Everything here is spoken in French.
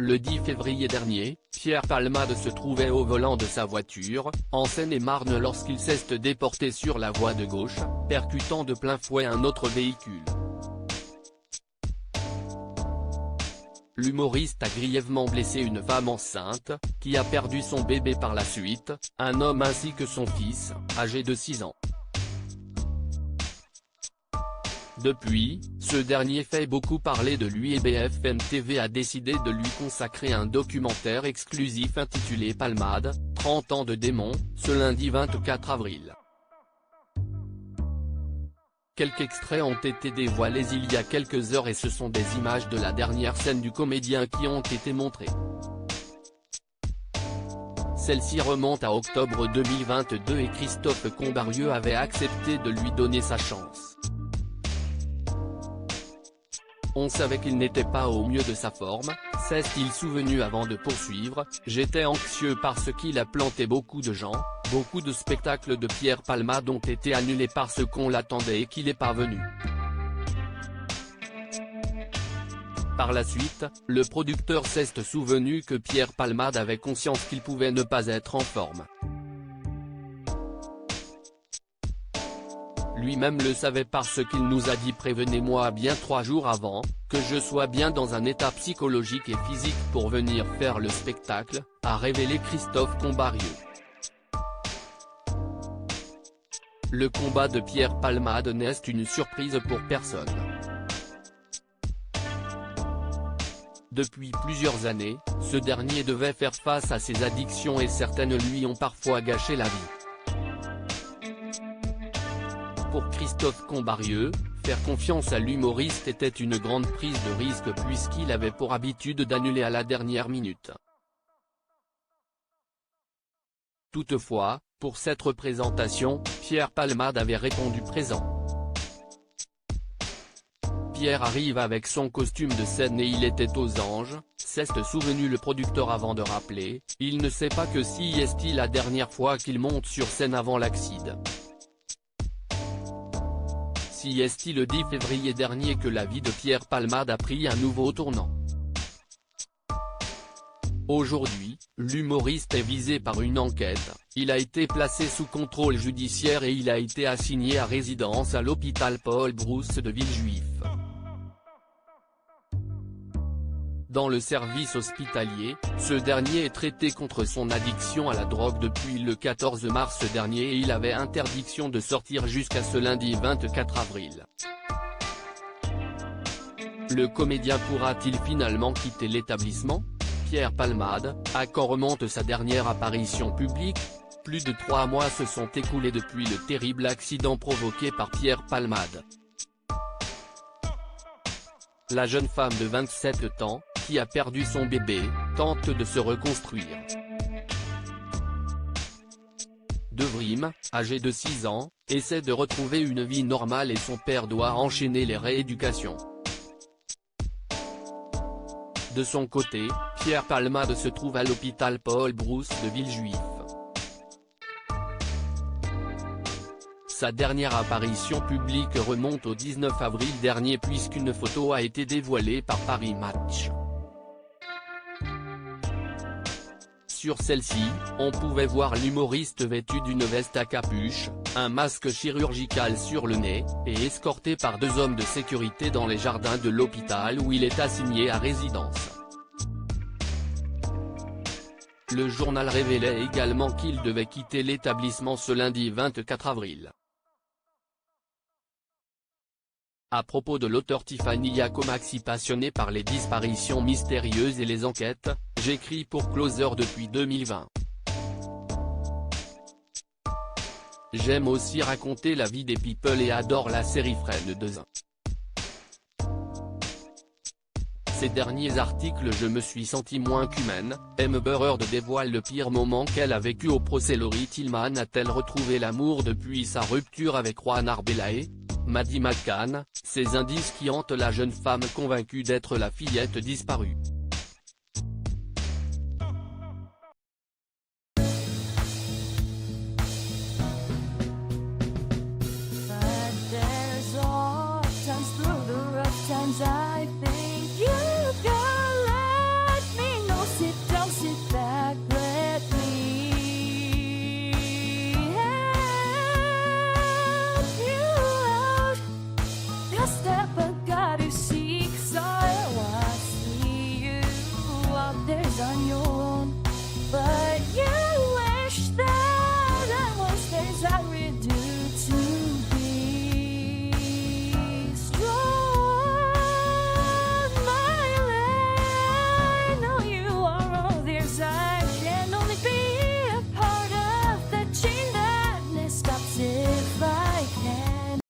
Le 10 février dernier, Pierre Palmade se trouvait au volant de sa voiture, en Seine-et-Marne lorsqu'il s'est déporté sur la voie de gauche, percutant de plein fouet un autre véhicule. L'humoriste a grièvement blessé une femme enceinte, qui a perdu son bébé par la suite, un homme ainsi que son fils, âgé de 6 ans. Depuis, ce dernier fait beaucoup parler de lui et BFM TV a décidé de lui consacrer un documentaire exclusif intitulé Palmade, 30 ans de démon, ce lundi 24 avril. Quelques extraits ont été dévoilés il y a quelques heures et ce sont des images de la dernière scène du comédien qui ont été montrées. Celle-ci remonte à octobre 2022 et Christophe Combarieux avait accepté de lui donner sa chance. On savait qu'il n'était pas au mieux de sa forme, s'est-il souvenu avant de poursuivre, j'étais anxieux parce qu'il a planté beaucoup de gens, beaucoup de spectacles de Pierre Palmade ont été annulés parce qu'on l'attendait et qu'il n'est pas venu. Par la suite, le producteur s'est souvenu que Pierre Palmade avait conscience qu'il pouvait ne pas être en forme. Lui-même le savait parce qu'il nous a dit prévenez-moi bien 3 jours avant, que je sois bien dans un état psychologique et physique pour venir faire le spectacle, a révélé Christophe Combarieux. Le combat de Pierre Palmade n'est une surprise pour personne. Depuis plusieurs années, ce dernier devait faire face à ses addictions et certaines lui ont parfois gâché la vie. Pour Christophe Combarieux, faire confiance à l'humoriste était une grande prise de risque puisqu'il avait pour habitude d'annuler à la dernière minute. Toutefois, pour cette représentation, Pierre Palmade avait répondu présent. Pierre arrive avec son costume de scène et il était aux anges, s'est souvenu le producteur avant de rappeler, il ne sait pas que si est-il la dernière fois qu'il monte sur scène avant l'accident. Si est-il le 10 février dernier que la vie de Pierre Palmade a pris un nouveau tournant. Aujourd'hui, l'humoriste est visé par une enquête, il a été placé sous contrôle judiciaire et il a été assigné à résidence à l'hôpital Paul Brousse de Villejuif. Dans le service hospitalier, ce dernier est traité contre son addiction à la drogue depuis le 14 mars dernier et il avait interdiction de sortir jusqu'à ce lundi 24 avril. Le comédien pourra-t-il finalement quitter l'établissement? Pierre Palmade, à quand remonte sa dernière apparition publique? Plus de 3 mois se sont écoulés depuis le terrible accident provoqué par Pierre Palmade. La jeune femme de 27 ans, qui a perdu son bébé, tente de se reconstruire. Devrim, âgé de 6 ans, essaie de retrouver une vie normale et son père doit enchaîner les rééducations. De son côté, Pierre Palmade se trouve à l'hôpital Paul Brousse de Villejuif. Sa dernière apparition publique remonte au 19 avril dernier puisqu'une photo a été dévoilée par Paris Match. Sur celle-ci, on pouvait voir l'humoriste vêtu d'une veste à capuche, un masque chirurgical sur le nez, et escorté par 2 hommes de sécurité dans les jardins de l'hôpital où il est assigné à résidence. Le journal révélait également qu'il devait quitter l'établissement ce lundi 24 avril. À propos de l'auteur Tiffany Yacomaxi passionnée par les disparitions mystérieuses et les enquêtes, j'écris pour Closer depuis 2020. J'aime aussi raconter la vie des people et adore la série Friends 2. Ces derniers articles je me suis senti moins qu'humaine, Amber Heard dévoile le pire moment qu'elle a vécu au procès. Laurie Tillman a-t-elle retrouvé l'amour depuis sa rupture avec Juan Arbelae? Maddie McCann, ces indices qui hantent la jeune femme convaincue d'être la fillette disparue.